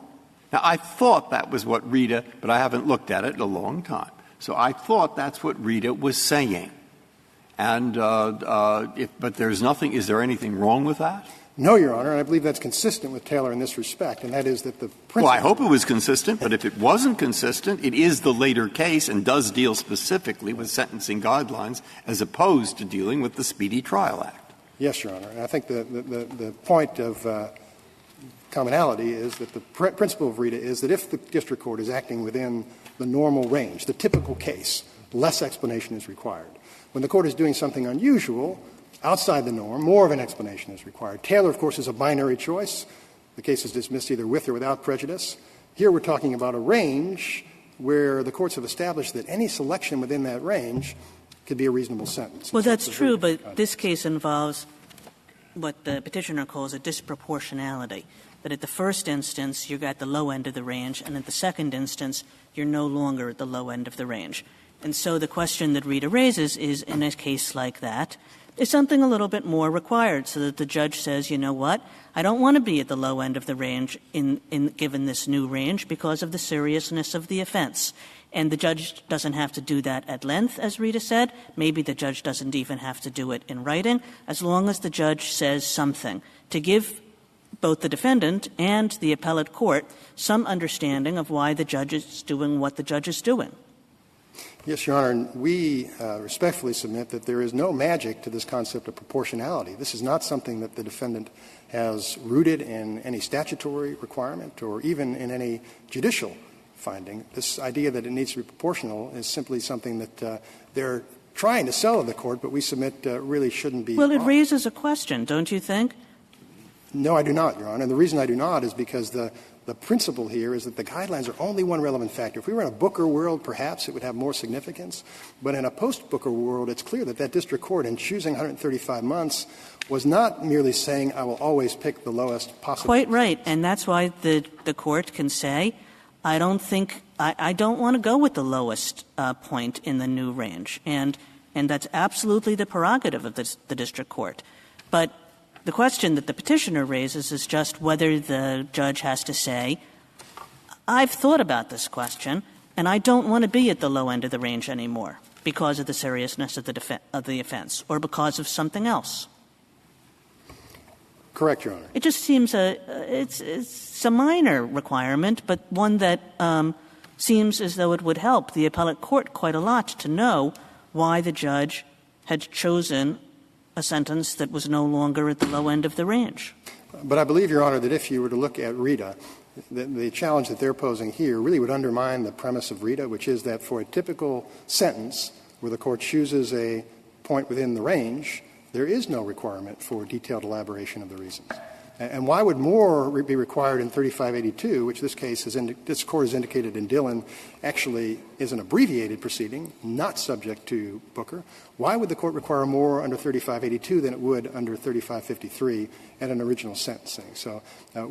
Now, I thought that was what Rita, but I haven't looked at it in a long time. So I thought that's what Rita was saying. And but there's nothing. Is there anything wrong with that? No, Your Honor, and I believe that's consistent with Taylor in this respect, and that is that the principle. Well, I hope it was consistent, but if it wasn't consistent, it is the later case and does deal specifically with sentencing guidelines as opposed to dealing with the Speedy Trial Act. Yes, Your Honor. And I think the point of commonality is that the principle of Rita is that if the district court is acting within the normal range, the typical case, less explanation is required. When the court is doing something unusual, outside the norm, more of an explanation is required. Taylor, of course, is a binary choice. The case is dismissed either with or without prejudice. Here we're talking about a range where the courts have established that any selection within that range could be a reasonable sentence. Well, that's true, but this case involves what the petitioner calls a disproportionality, that at the first instance you're at the low end of the range, and at the second instance you're no longer at the low end of the range. And so the question that Rita raises is, in a case like that, is something a little bit more required so that the judge says, you know what, I don't want to be at the low end of the range given this new range because of the seriousness of the offense. And the judge doesn't have to do that at length, as Rita said. Maybe the judge doesn't even have to do it in writing, as long as the judge says something to give both the defendant and the appellate court some understanding of why the judge is doing what the judge is doing. Yes, Your Honor, and we respectfully submit that there is no magic to this concept of proportionality. This is not something that the defendant has rooted in any statutory requirement or even in any judicial finding. This idea that it needs to be proportional is simply something that they're trying to sell to the court, but we submit really shouldn't be. Well, it raises a question, don't you think? No, I do not, Your Honor. And the reason I do not is because the principle here is that the guidelines are only one relevant factor. If we were in a Booker world, perhaps it would have more significance. But in a post-Booker world, it's clear that that district court, in choosing 135 months, was not merely saying, I will always pick the lowest possible. Quite right. And that's why the court can say, I don't want to go with the lowest point in the new range. And that's absolutely the prerogative of the district court. But the question that the petitioner raises is just whether the judge has to say, I've thought about this question, and I don't want to be at the low end of the range anymore because of the seriousness of the offense or because of something else. Correct, Your Honor. It just seems it's a minor requirement, but one that seems as though it would help the appellate court quite a lot to know why the judge had chosen a sentence that was no longer at the low end of the range. But I believe, Your Honor, that if you were to look at Rita, the challenge that they're posing here really would undermine the premise of Rita, which is that for a typical sentence where the court chooses a point within the range, there is no requirement for detailed elaboration of the reasons. And why would more be required in 3582, which this Court has indicated in Dillon actually is an abbreviated proceeding, not subject to Booker? Why would the Court require more under 3582 than it would under 3553 at an original sentencing? So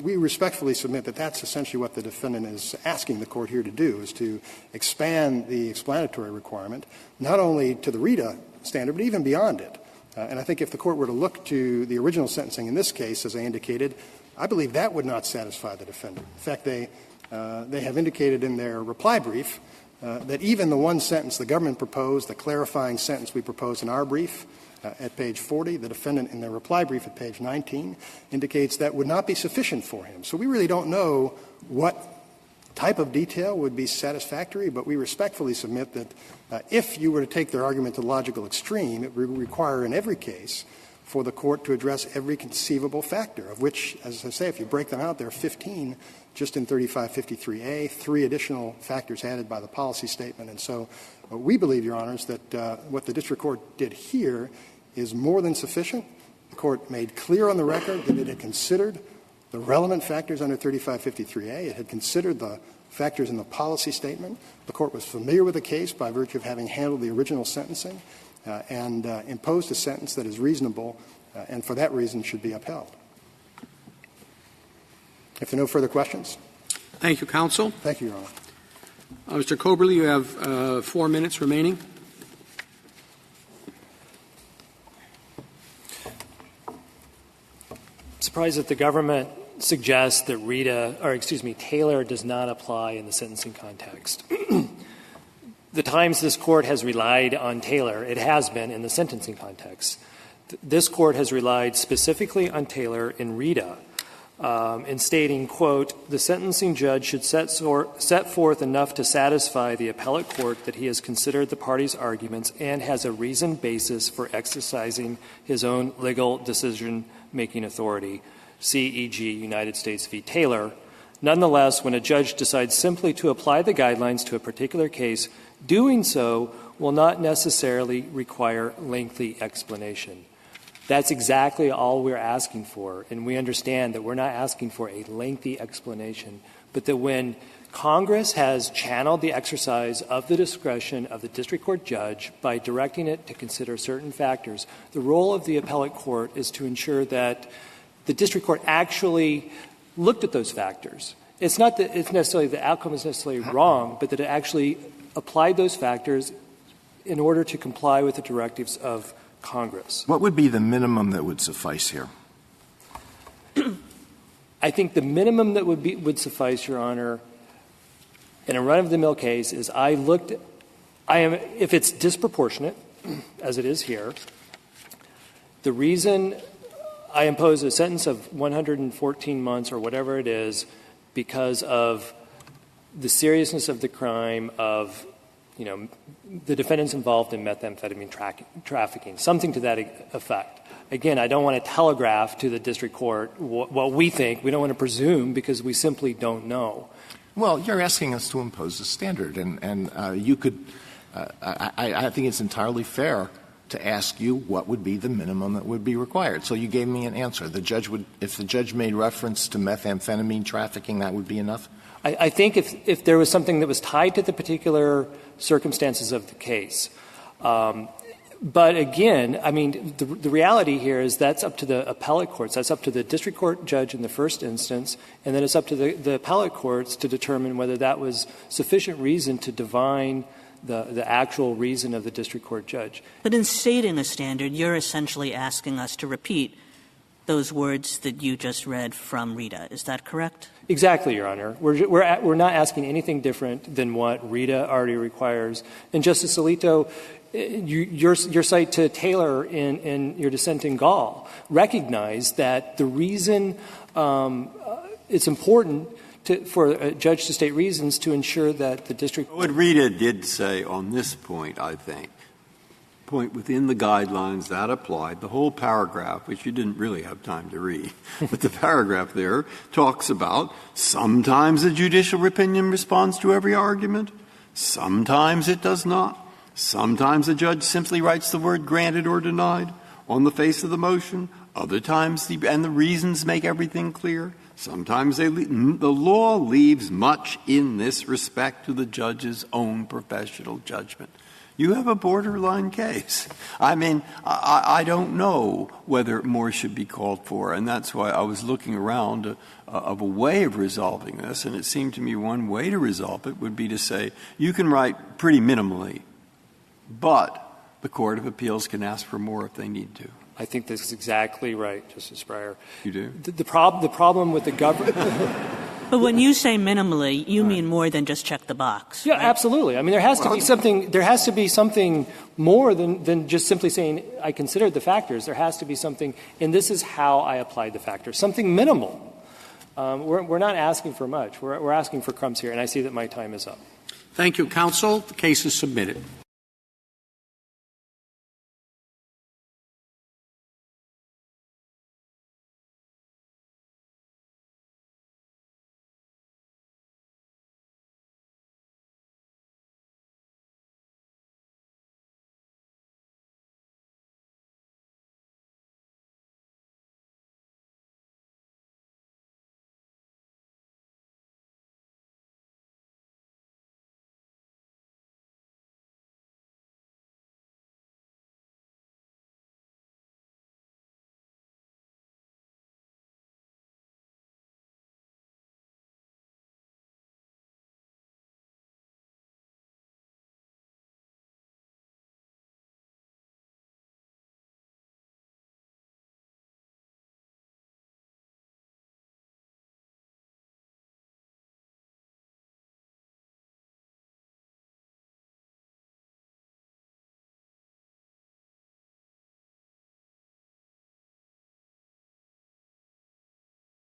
we respectfully submit that that's essentially what the defendant is asking the Court here to do, is to expand the explanatory requirement, not only to the Rita standard, but even beyond it. And I think if the Court were to look to the original sentencing in this case, as I indicated, I believe that would not satisfy the defendant. In fact, they have indicated in their reply brief that even the one sentence the government proposed, the clarifying sentence we proposed in our brief at page 40, the defendant in their reply brief at page 19 indicates that would not be sufficient for him. So we really don't know what type of detail would be satisfactory, but we respectfully submit that if you were to take their argument to the logical extreme, it would require in every case for the Court to address every conceivable factor, of which, as I say, if you break them out, there are 15 just in 3553A, 3 additional factors added by the policy statement. And so we believe, Your Honors, that what the district court did here is more than sufficient. The Court made clear on the record that it had considered the relevant factors under 3553A. It had considered the factors in the policy statement. The Court was familiar with the case by virtue of having handled the original sentencing and imposed a sentence that is reasonable and for that reason should be upheld. If there are no further questions. Thank you, counsel. Thank you, Your Honor. Mr. Coberly, you have 4 minutes remaining. surprised that the government suggests that Taylor does not apply in the sentencing context. The times this Court has relied on Taylor, it has been in the sentencing context. This Court has relied specifically on Taylor in Rita in stating, quote, the sentencing judge should set forth enough to satisfy the appellate court that he has considered the parties' arguments and has a reasoned basis for exercising his own legal decision-making authority, CEG United States v. Taylor. Nonetheless, when a judge decides simply to apply the guidelines to a particular case, doing so will not necessarily require lengthy explanation. That's exactly all we're asking for, and we understand that we're not asking for a lengthy explanation, but that when Congress has channeled the exercise of the discretion of the district court judge by directing it to consider certain factors, the role of the appellate court is to ensure that the district court actually looked at those factors. It's not that it's necessarily the outcome is necessarily wrong, but that it actually applied those factors in order to comply with the directives of Congress. What would be the minimum that would suffice here? I think the minimum that would suffice, Your Honor, in a run-of-the-mill case is if it's disproportionate, as it is here, the reason I impose a sentence of 114 months or whatever it is because of the seriousness of the crime of, the defendants involved in methamphetamine trafficking, something to that effect. Again, I don't want to telegraph to the district court what we think. We don't want to presume because we simply don't know. Well, you're asking us to impose a standard, and you could I think it's entirely fair to ask you what would be the minimum that would be required. So you gave me an answer. If the judge made reference to methamphetamine trafficking, that would be enough? I think if there was something that was tied to the particular circumstances of the case. But again, I mean, the reality here is that's up to the appellate courts. That's up to the district court judge in the first instance, and then it's up to the appellate courts to determine whether that was sufficient reason to divine the actual reason of the district court judge. But in stating a standard, you're essentially asking us to repeat those words that you just read from Rita. Is that correct? Exactly, Your Honor. We're not asking anything different than what Rita already requires. And Justice Alito, your cite to Taylor in your dissent in Gall recognized that the reason it's important for a judge to state reasons to ensure that the district. What Rita did say on this point, I think, point within the guidelines that applied, the whole paragraph, which you didn't really have time to read, but the paragraph there talks about sometimes a judicial opinion responds to every argument, sometimes it does not. Sometimes a judge simply writes the word granted or denied on the face of the motion. Other times, and the reasons make everything clear. Sometimes the law leaves much in this respect to the judge's own professional judgment. You have a borderline case. I mean, I don't know whether more should be called for, and that's why I was looking around of a way of resolving this, and it seemed to me one way to resolve it would be to say you can write pretty minimally, but the Court of Appeals can ask for more if they need to. I think this is exactly right, Justice Breyer. You do? The problem with the government. But when you say minimally, you mean more than just check the box. Yeah, right? Absolutely. I mean, there has to be something. There has to be something more than just simply saying I considered the factors. There has to be something, and this is how I applied the factors. Something minimal. We're not asking for much. We're asking for crumbs here, and I see that my time is up. Thank you, counsel. The case is submitted.